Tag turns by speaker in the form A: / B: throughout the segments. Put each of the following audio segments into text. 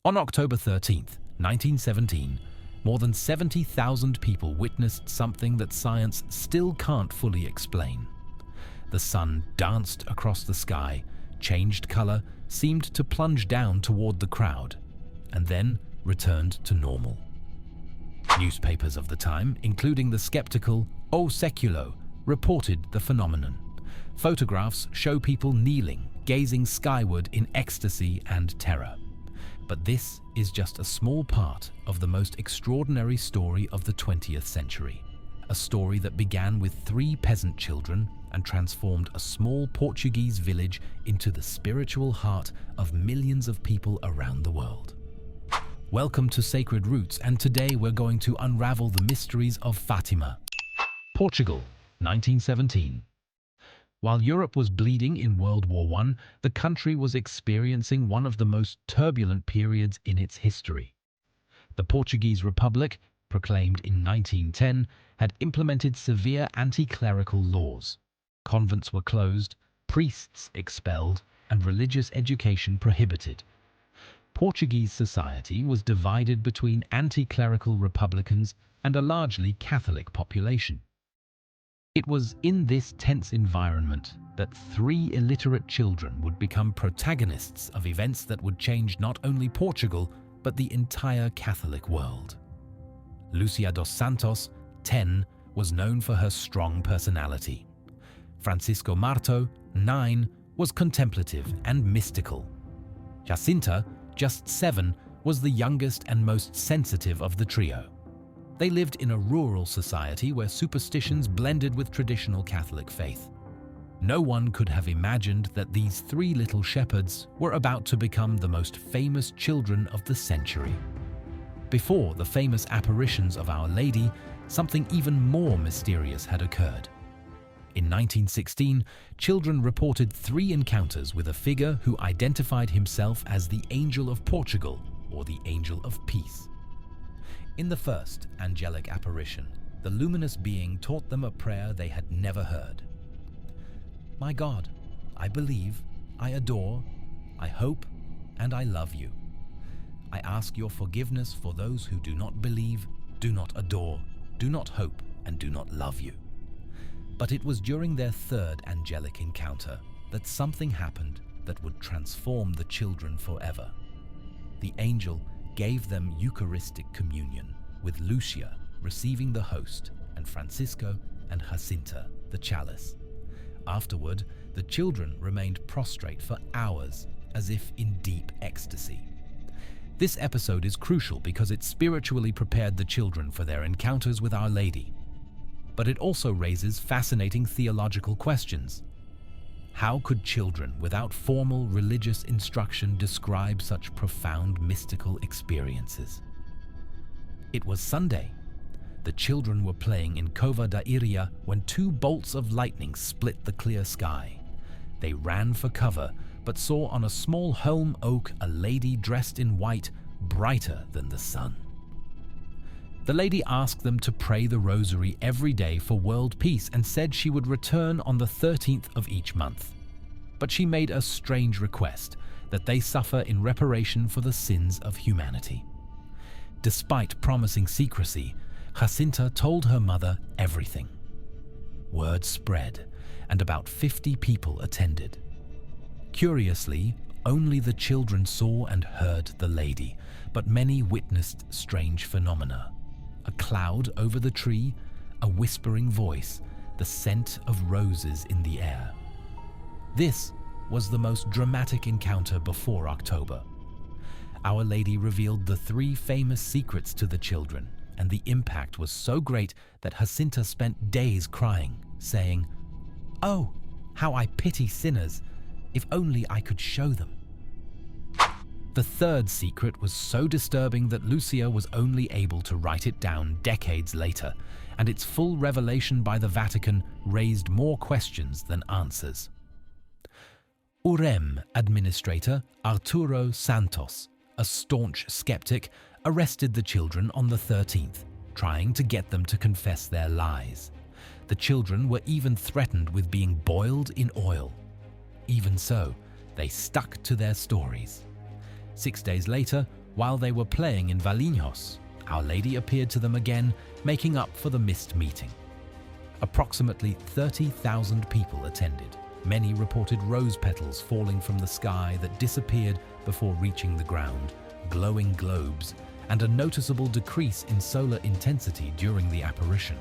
A: On October 13th, 1917, more than 70,000 people witnessed something that science still can't fully explain. The sun danced across the sky, changed color, seemed to plunge down toward the crowd, and then returned to normal. Newspapers of the time, including the skeptical O Seculo, reported the phenomenon. Photographs show people kneeling, gazing skyward in ecstasy and terror. But this is just a small part of the most extraordinary story of the 20th century. A story that began with 3 peasant children and transformed a small Portuguese village into the spiritual heart of millions of people around the world. Welcome to Sacred Roots, and today we're going to unravel the mysteries of Fatima. Portugal, 1917. While Europe was bleeding in World War I, the country was experiencing one of the most turbulent periods in its history. The Portuguese Republic, proclaimed in 1910, had implemented severe anti-clerical laws. Convents were closed, priests expelled, and religious education prohibited. Portuguese society was divided between anti-clerical republicans and a largely Catholic population. It was in this tense environment that 3 illiterate children would become protagonists of events that would change not only Portugal, but the entire Catholic world. Lucia dos Santos, 10, was known for her strong personality. Francisco Marto, 9, was contemplative and mystical. Jacinta, just 7, was the youngest and most sensitive of the trio. They lived in a rural society where superstitions blended with traditional Catholic faith. No one could have imagined that these 3 little shepherds were about to become the most famous children of the century. Before the famous apparitions of Our Lady, something even more mysterious had occurred. In 1916, children reported 3 encounters with a figure who identified himself as the Angel of Portugal, or the Angel of Peace. In the first angelic apparition, the luminous being taught them a prayer they had never heard. My God, I believe, I adore, I hope, and I love you. I ask your forgiveness for those who do not believe, do not adore, do not hope, and do not love you. But it was during their 3rd angelic encounter that something happened that would transform the children forever. The angel gave them Eucharistic communion, with Lucia receiving the host and Francisco and Jacinta the chalice. Afterward, the children remained prostrate for hours, as if in deep ecstasy. This episode is crucial because it spiritually prepared the children for their encounters with Our Lady. But it also raises fascinating theological questions. How could children without formal religious instruction describe such profound mystical experiences? It was Sunday. The children were playing in Cova da Iria when 2 bolts of lightning split the clear sky. They ran for cover, but saw on a small holm oak a lady dressed in white, brighter than the sun. The lady asked them to pray the rosary every day for world peace and said she would return on the 13th of each month. But she made a strange request, that they suffer in reparation for the sins of humanity. Despite promising secrecy, Jacinta told her mother everything. Word spread, and about 50 people attended. Curiously, only the children saw and heard the lady, but many witnessed strange phenomena. A cloud over the tree, a whispering voice, the scent of roses in the air. This was the most dramatic encounter before October. Our Lady revealed the 3 famous secrets to the children, and the impact was so great that Jacinta spent days crying, saying, "Oh, how I pity sinners! If only I could show them." The 3rd secret was so disturbing that Lucia was only able to write it down decades later, and its full revelation by the Vatican raised more questions than answers. UREM administrator Arturo Santos, a staunch skeptic, arrested the children on the 13th, trying to get them to confess their lies. The children were even threatened with being boiled in oil. Even so, they stuck to their stories. 6 days later, While they were playing in Valinhos, Our Lady appeared to them again, making up for the missed meeting. Approximately 30,000 people attended. Many reported rose petals falling from the sky that disappeared before reaching the ground, glowing globes, and a noticeable decrease in solar intensity during the apparition.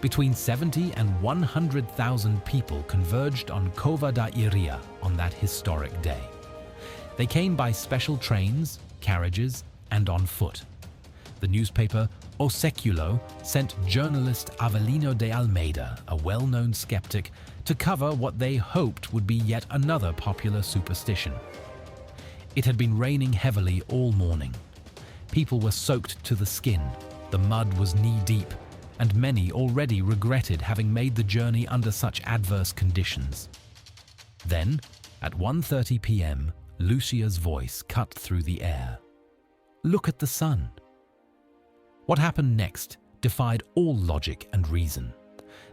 A: Between 70 and 100,000 people converged on Cova da Iria on that historic day. They came by special trains, carriages, and on foot. The newspaper O Século sent journalist Avelino de Almeida, a well-known skeptic, to cover what they hoped would be yet another popular superstition. It had been raining heavily all morning. People were soaked to the skin, the mud was knee-deep, and many already regretted having made the journey under such adverse conditions. Then, at 1:30 p.m., Lucia's voice cut through the air. "Look at the sun." What happened next defied all logic and reason.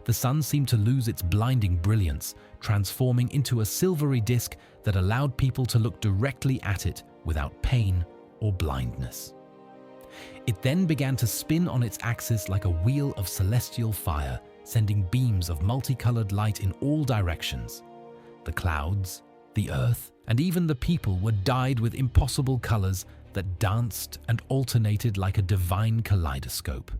A: The sun seemed to lose its blinding brilliance, transforming into a silvery disk that allowed people to look directly at it without pain or blindness. It then began to spin on its axis like a wheel of celestial fire, sending beams of multicolored light in all directions. The clouds, the earth, and even the people were dyed with impossible colors that danced and alternated like a divine kaleidoscope.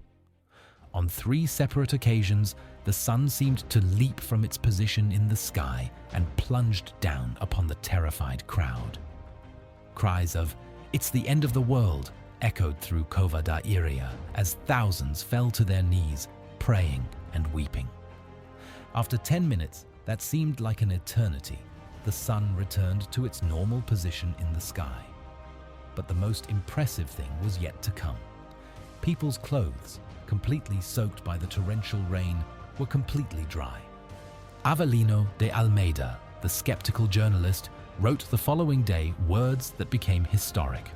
A: On 3 separate occasions, the sun seemed to leap from its position in the sky and plunged down upon the terrified crowd. Cries of "It's the end of the world" echoed through Cova da Iria as thousands fell to their knees, praying and weeping. After 10 minutes that seemed like an eternity, the sun returned to its normal position in the sky. But the most impressive thing was yet to come. People's clothes, completely soaked by the torrential rain, were completely dry. Avelino de Almeida, the skeptical journalist, wrote the following day words that became historic.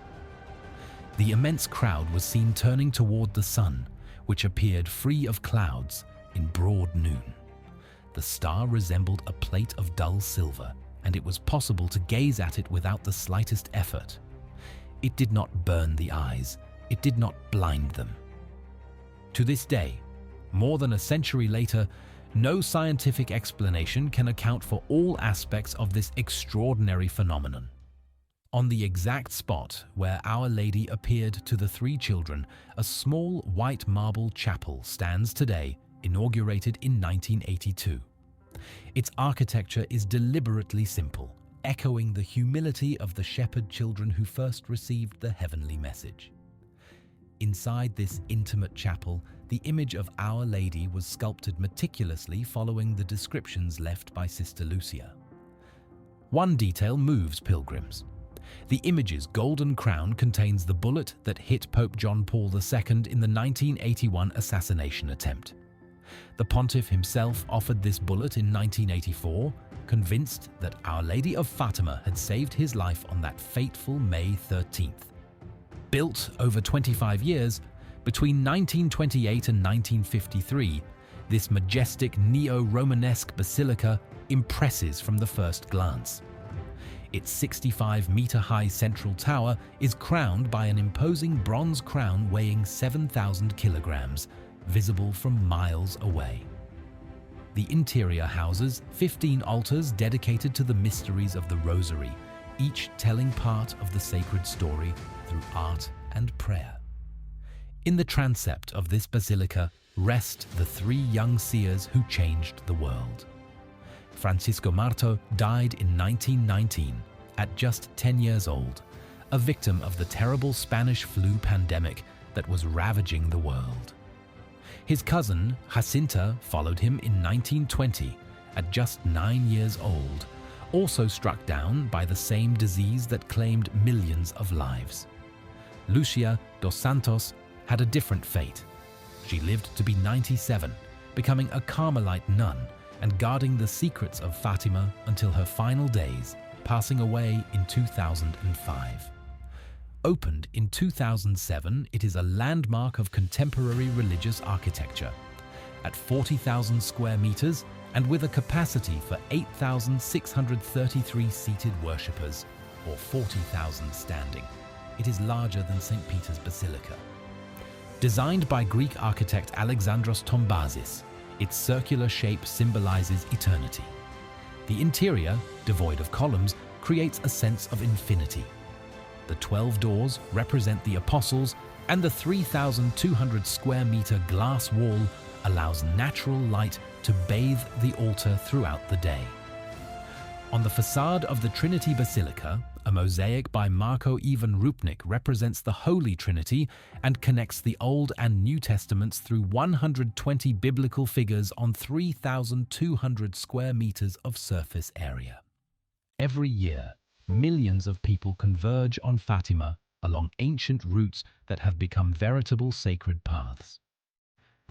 A: The immense crowd was seen turning toward the sun, which appeared free of clouds in broad noon. The star resembled a plate of dull silver, and it was possible to gaze at it without the slightest effort. It did not burn the eyes, it did not blind them. To this day, more than a century later, no scientific explanation can account for all aspects of this extraordinary phenomenon. On the exact spot where Our Lady appeared to the 3 children, a small white marble chapel stands today, inaugurated in 1982. Its architecture is deliberately simple, echoing the humility of the shepherd children who first received the heavenly message. Inside this intimate chapel, the image of Our Lady was sculpted meticulously following the descriptions left by Sister Lucia. One detail moves pilgrims. The image's golden crown contains the bullet that hit Pope John Paul II in the 1981 assassination attempt. The pontiff himself offered this bullet in 1984, convinced that Our Lady of Fatima had saved his life on that fateful May 13th. Built over 25 years, between 1928 and 1953, this majestic neo-Romanesque basilica impresses from the first glance. Its 65-meter-high central tower is crowned by an imposing bronze crown weighing 7,000 kilograms, visible from miles away. The interior houses 15 altars dedicated to the mysteries of the Rosary, each telling part of the sacred story through art and prayer. In the transept of this basilica rest the 3 young seers who changed the world. Francisco Marto died in 1919, at just 10 years old, a victim of the terrible Spanish flu pandemic that was ravaging the world. His cousin, Jacinta, followed him in 1920, at just 9 years old, also struck down by the same disease that claimed millions of lives. Lucia dos Santos had a different fate. She lived to be 97, becoming a Carmelite nun and guarding the secrets of Fatima until her final days, passing away in 2005. Opened in 2007, it is a landmark of contemporary religious architecture. At 40,000 square meters and with a capacity for 8,633 seated worshippers, or 40,000 standing, it is larger than St. Peter's Basilica. Designed by Greek architect Alexandros Tombazis, its circular shape symbolizes eternity. The interior, devoid of columns, creates a sense of infinity. The 12 doors represent the apostles, and the 3,200 square meter glass wall allows natural light to bathe the altar throughout the day. On the facade of the Trinity Basilica, a mosaic by Marko Ivan Rupnik represents the Holy Trinity and connects the Old and New Testaments through 120 biblical figures on 3,200 square meters of surface area. Every year, millions of people converge on Fatima along ancient routes that have become veritable sacred paths.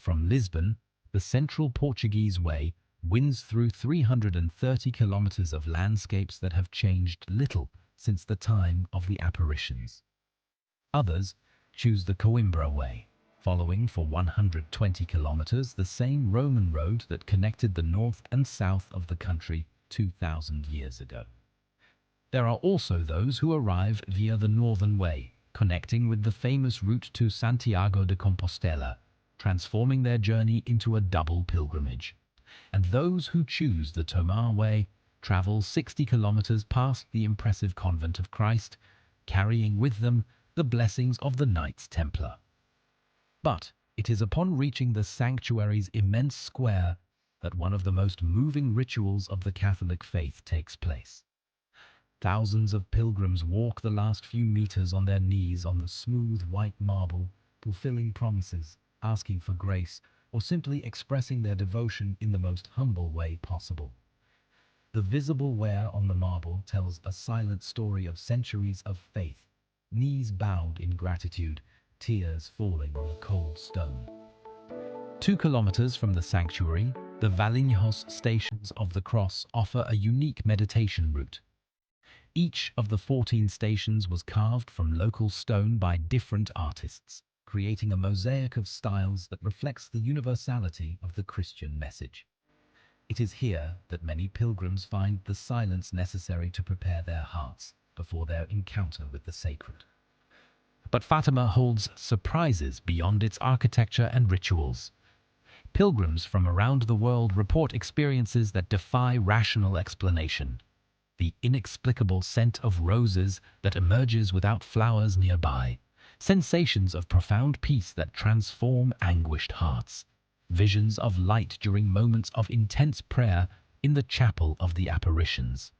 A: From Lisbon, the central Portuguese way winds through 330 kilometers of landscapes that have changed little since the time of the apparitions. Others choose the Coimbra way, following for 120 kilometers the same Roman road that connected the north and south of the country 2,000 years ago. There are also those who arrive via the northern way, connecting with the famous route to Santiago de Compostela, transforming their journey into a double pilgrimage. And those who choose the Tomar way travel 60 kilometers past the impressive Convent of Christ, carrying with them the blessings of the Knights Templar. But it is upon reaching the sanctuary's immense square that one of the most moving rituals of the Catholic faith takes place. Thousands of pilgrims walk the last few meters on their knees on the smooth white marble, fulfilling promises, asking for grace, or simply expressing their devotion in the most humble way possible. The visible wear on the marble tells a silent story of centuries of faith, knees bowed in gratitude, tears falling on the cold stone. 2 kilometers from the sanctuary, the Valinhos Stations of the Cross offer a unique meditation route. Each of the 14 stations was carved from local stone by different artists, creating a mosaic of styles that reflects the universality of the Christian message. It is here that many pilgrims find the silence necessary to prepare their hearts before their encounter with the sacred. But Fatima holds surprises beyond its architecture and rituals. Pilgrims from around the world report experiences that defy rational explanation. The inexplicable scent of roses that emerges without flowers nearby, sensations of profound peace that transform anguished hearts, visions of light during moments of intense prayer in the chapel of the apparitions.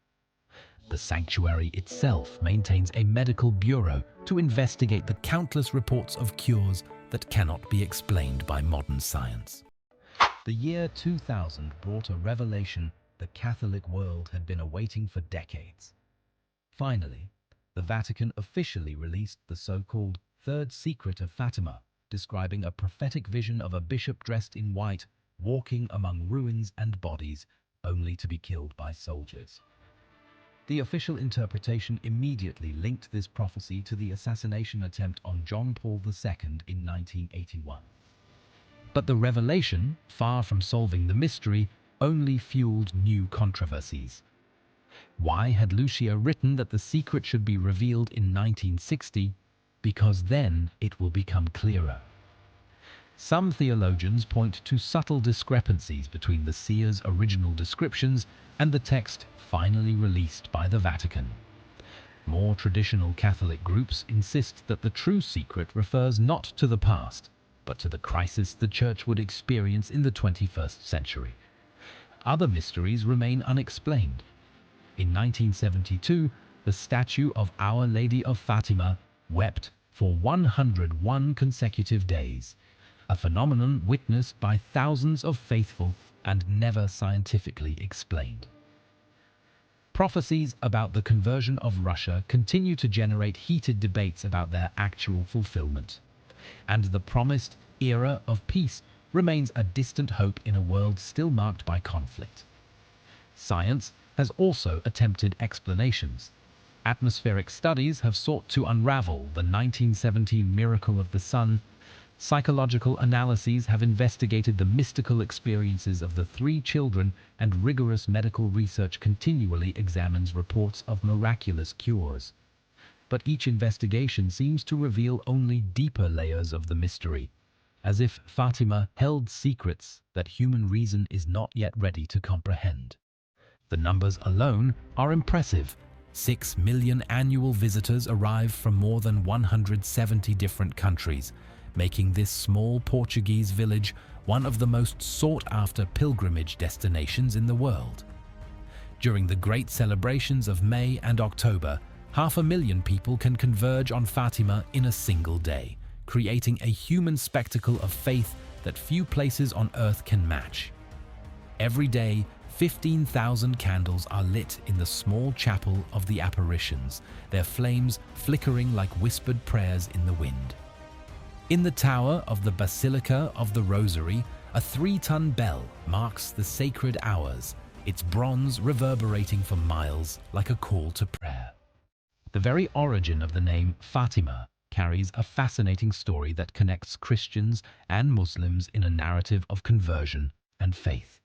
A: The sanctuary itself maintains a medical bureau to investigate the countless reports of cures that cannot be explained by modern science. The year 2000 brought a revelation the Catholic world had been awaiting for decades. Finally, the Vatican officially released the so-called Third Secret of Fatima, describing a prophetic vision of a bishop dressed in white, walking among ruins and bodies, only to be killed by soldiers. The official interpretation immediately linked this prophecy to the assassination attempt on John Paul II in 1981. But the revelation, far from solving the mystery, only fueled new controversies. Why had Lucia written that the secret should be revealed in 1960? Because then it will become clearer. Some theologians point to subtle discrepancies between the seer's original descriptions and the text finally released by the Vatican. More traditional Catholic groups insist that the true secret refers not to the past, but to the crisis the Church would experience in the 21st century. Other mysteries remain unexplained. In 1972, the statue of Our Lady of Fatima wept for 101 consecutive days, a phenomenon witnessed by thousands of faithful and never scientifically explained. Prophecies about the conversion of Russia continue to generate heated debates about their actual fulfillment, and the promised era of peace remains a distant hope in a world still marked by conflict. Science has also attempted explanations. Atmospheric studies have sought to unravel the 1917 miracle of the sun. Psychological analyses have investigated the mystical experiences of the 3 children, and rigorous medical research continually examines reports of miraculous cures. but each investigation seems to reveal only deeper layers of the mystery, as if Fatima held secrets that human reason is not yet ready to comprehend. The numbers alone are impressive. 6 million annual visitors arrive from more than 170 different countries, making this small Portuguese village one of the most sought-after pilgrimage destinations in the world. During the great celebrations of May and October, 500,000 people can converge on Fatima in a single day, creating a human spectacle of faith that few places on earth can match. Every day, 15,000 candles are lit in the small chapel of the Apparitions, their flames flickering like whispered prayers in the wind. In the tower of the Basilica of the Rosary, a 3-ton bell marks the sacred hours, its bronze reverberating for miles like a call to prayer. The very origin of the name Fatima carries a fascinating story that connects Christians and Muslims in a narrative of conversion and faith.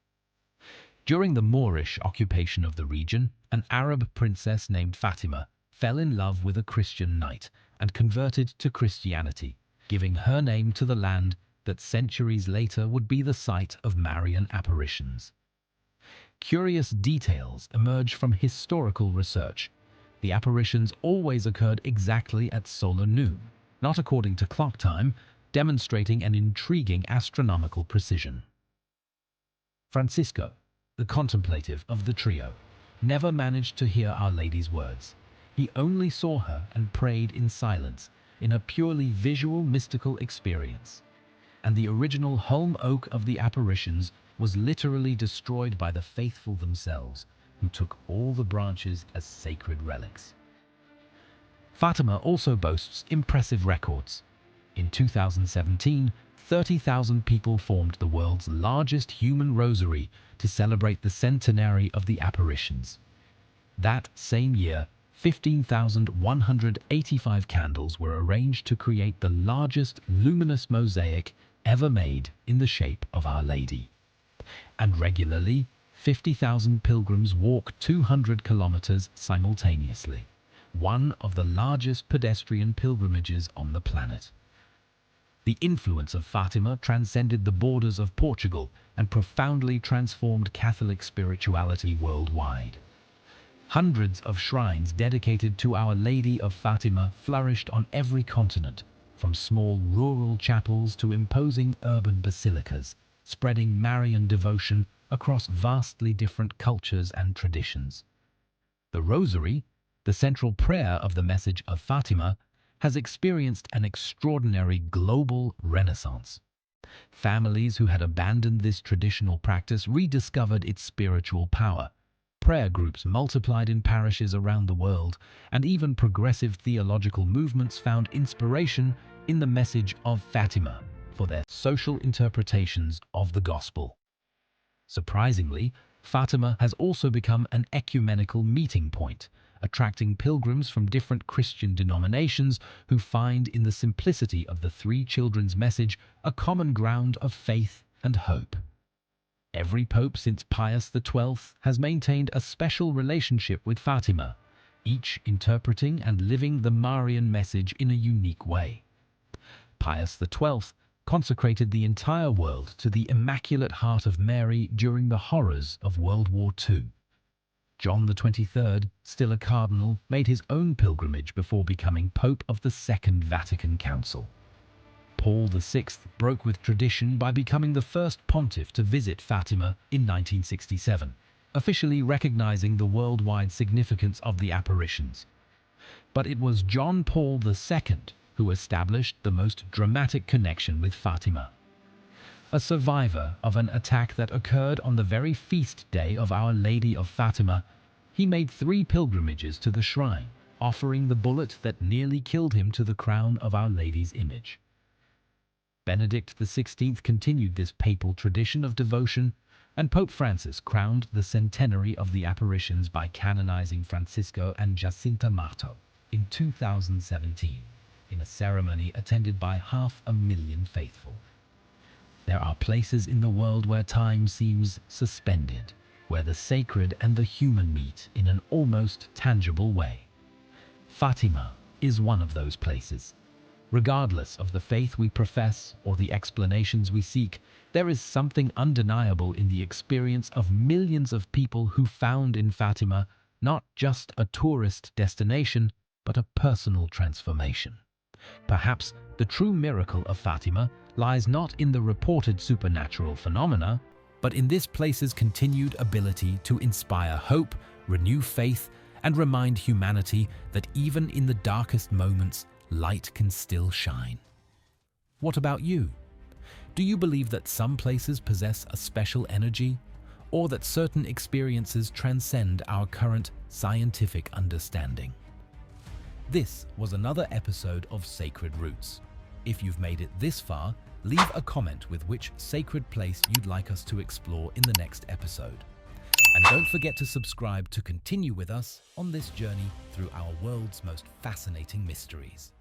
A: During the Moorish occupation of the region, an Arab princess named Fatima fell in love with a Christian knight and converted to Christianity, giving her name to the land that centuries later would be the site of Marian apparitions. Curious details emerge from historical research. The apparitions always occurred exactly at solar noon, not according to clock time, demonstrating an intriguing astronomical precision. Francisco, the contemplative of the trio, never managed to hear Our Lady's words. He only saw her and prayed in silence, in a purely visual mystical experience. And the original holm oak of the apparitions was literally destroyed by the faithful themselves, who took all the branches as sacred relics. Fatima also boasts impressive records. In 2017, 30,000 people formed the world's largest human rosary to celebrate the centenary of the apparitions. That same year, 15,185 candles were arranged to create the largest luminous mosaic ever made in the shape of Our Lady. And regularly, 50,000 pilgrims walk 200 kilometers simultaneously, one of the largest pedestrian pilgrimages on the planet. The influence of Fatima transcended the borders of Portugal and profoundly transformed Catholic spirituality worldwide. Hundreds of shrines dedicated to Our Lady of Fatima flourished on every continent, from small rural chapels to imposing urban basilicas, spreading Marian devotion across vastly different cultures and traditions. The Rosary, the central prayer of the message of Fatima, has experienced an extraordinary global renaissance. Families who had abandoned this traditional practice rediscovered its spiritual power. Prayer groups multiplied in parishes around the world, and even progressive theological movements found inspiration in the message of Fatima for their social interpretations of the Gospel. Surprisingly, Fatima has also become an ecumenical meeting point, attracting pilgrims from different Christian denominations who find in the simplicity of the three children's message a common ground of faith and hope. Every pope since Pius XII has maintained a special relationship with Fatima, each interpreting and living the Marian message in a unique way. Pius XII consecrated the entire world to the Immaculate Heart of Mary during the horrors of World War II. John XXIII, still a cardinal, made his own pilgrimage before becoming Pope of the Second Vatican Council. Paul VI broke with tradition by becoming the first pontiff to visit Fatima in 1967, officially recognizing the worldwide significance of the apparitions. But it was John Paul II who established the most dramatic connection with Fatima. A survivor of an attack that occurred on the very feast day of Our Lady of Fatima, he made 3 pilgrimages to the shrine, offering the bullet that nearly killed him to the crown of Our Lady's image. Benedict XVI continued this papal tradition of devotion, and Pope Francis crowned the centenary of the apparitions by canonizing Francisco and Jacinta Marto in 2017, in a ceremony attended by 500,000 faithful. There are places in the world where time seems suspended, where the sacred and the human meet in an almost tangible way. Fatima is one of those places. Regardless of the faith we profess or the explanations we seek, there is something undeniable in the experience of millions of people who found in Fatima not just a tourist destination, but a personal transformation. Perhaps the true miracle of Fatima lies not in the reported supernatural phenomena, but in this place's continued ability to inspire hope, renew faith, and remind humanity that even in the darkest moments, light can still shine. What about you? Do you believe that some places possess a special energy, or that certain experiences transcend our current scientific understanding? This was another episode of Sacred Roots. If you've made it this far, leave a comment with which sacred place you'd like us to explore in the next episode. And don't forget to subscribe to continue with us on this journey through our world's most fascinating mysteries.